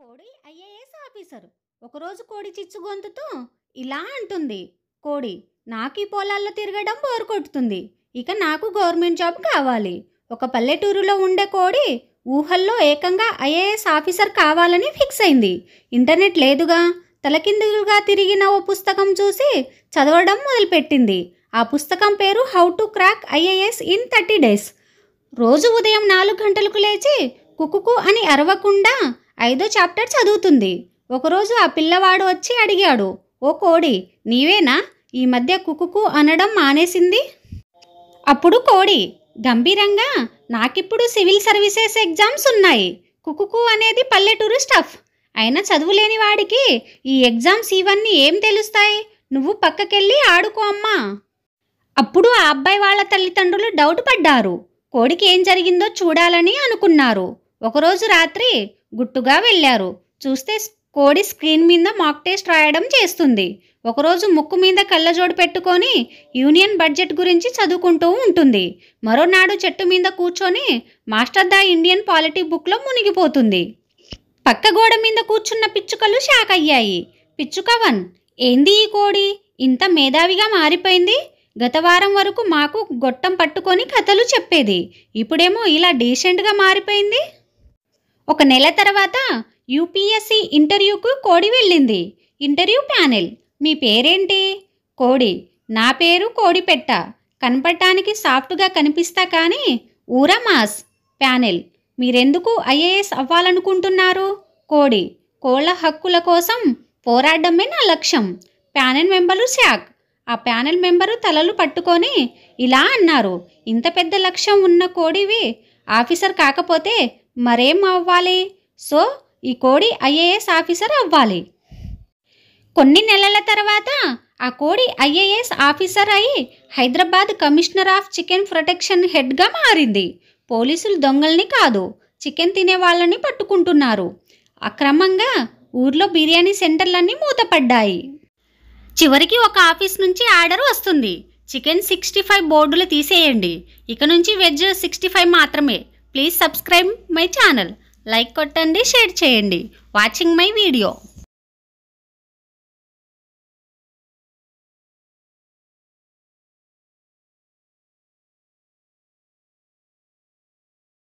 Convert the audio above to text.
కోడి IAS officer. ఒకరోజు కోడి చిచ్చు గొంతుతో ఇలా అంటుంది: కోడి, నాకు ఈ పొలాల్లో తిరగడం బోర్ కొడుతుంది, ఇక నాకు గవర్నమెంట్ జాబ్ కావాలి. ఒక పల్లెటూరులో ఉండే కోడి ఊహల్లో ఏకంగా ఐఏఎస్ ఆఫీసర్ కావాలని ఫిక్స్ అయింది. ఇంటర్నెట్ లేదుగా, తలకిందులుగా తిరిగిన ఓ పుస్తకం చూసి చదవడం మొదలుపెట్టింది. ఆ పుస్తకం పేరు how to crack IAS in 30 days. రోజు ఉదయం 4 గంటలకు లేచి కుకుకు అని అరవకుండా 5వ చాప్టర్ చదువుతుంది. ఒకరోజు ఆ పిల్లవాడు వచ్చి అడిగాడు: ఓ కోడి, నీవేనా ఈ మధ్య కుకుకు అనడం మానేసింది? అప్పుడు కోడి గంభీరంగా: నాకిప్పుడు సివిల్ సర్వీసెస్ ఎగ్జామ్స్ ఉన్నాయి, కుకుకు అనేది పల్లెటూరు స్టఫ్. అయినా చదువులేని వాడికి ఈ ఎగ్జామ్స్ ఇవన్నీ ఏం తెలుస్తాయి? నువ్వు పక్కకెళ్ళి ఆడుకో అమ్మా. అప్పుడు ఆ అబ్బాయి వాళ్ళ తల్లిదండ్రులు డౌట్ పడ్డారు. కోడికి ఏం జరిగిందో చూడాలని అనుకున్నారు. ఒకరోజు రాత్రి గుట్టుగా వెళ్ళారు. చూస్తే కోడి స్క్రీన్ మీద మాక్ టెస్ట్ రాయడం చేస్తుంది. ఒకరోజు ముక్కు మీద కళ్ళజోడు పెట్టుకొని యూనియన్ బడ్జెట్ గురించి చదువుకుంటూ ఉంటుంది. మరోనాడు చెట్టు మీద కూర్చొని మాస్టర్ ద ఇండియన్ పాలిటీ బుక్లో మునిగిపోతుంది. పక్క గోడ మీద కూర్చున్న పిచ్చుకలు షాక్ అయ్యాయి. పిచ్చుక 1: ఏంది ఈ కోడి ఇంత మేధావిగా మారిపోయింది? గత వారం వరకు మాకు గొట్టం పట్టుకొని కథలు చెప్పేది, ఇప్పుడేమో ఇలా డీసెంట్గా మారిపోయింది. ఒక నెల తర్వాత యూపీఎస్సీ ఇంటర్వ్యూకు కోడి వెళ్ళింది. ఇంటర్వ్యూ ప్యానెల్: మీ పేరేంటి? కోడి: నా పేరు కోడిపెట్ట, కనపడటానికి సాఫ్ట్గా కనిపిస్తా కానీ ఊరా మాస్. ప్యానెల్: మీరెందుకు ఐఏఎస్ అవ్వాలనుకుంటున్నారు? కోడి: కోళ్ల హక్కుల కోసం పోరాడమే నా లక్ష్యం. ప్యానెల్ మెంబర్లు షాక్. ఆ ప్యానెల్ మెంబరు తలలు పట్టుకొని ఇలా అన్నారు: ఇంత పెద్ద లక్ష్యం ఉన్న కోడివి ఆఫీసర్ కాకపోతే మరేం అవ్వాలి? సో ఈ కోడి ఐఏఎస్ ఆఫీసర్ అవ్వాలి. కొన్ని నెలల తర్వాత ఆ కోడి ఐఏఎస్ ఆఫీసర్ అయి Hyderabad commissioner of chicken protection హెడ్గా మారింది. పోలీసులు దొంగల్ని కాదు, చికెన్ తినే వాళ్ళని పట్టుకుంటున్నారు. అక్రమంగా ఊర్లో బిర్యానీ సెంటర్లన్నీ మూతపడ్డాయి. చివరికి ఒక ఆఫీస్ నుంచి ఆర్డర్ వస్తుంది: చికెన్ 65 బోర్డులు తీసేయండి, ఇక నుంచి వెజ్ 65 మాత్రమే. Please subscribe my channel. Like కొట్టండి, షేర్ చేయండి. Watching my video.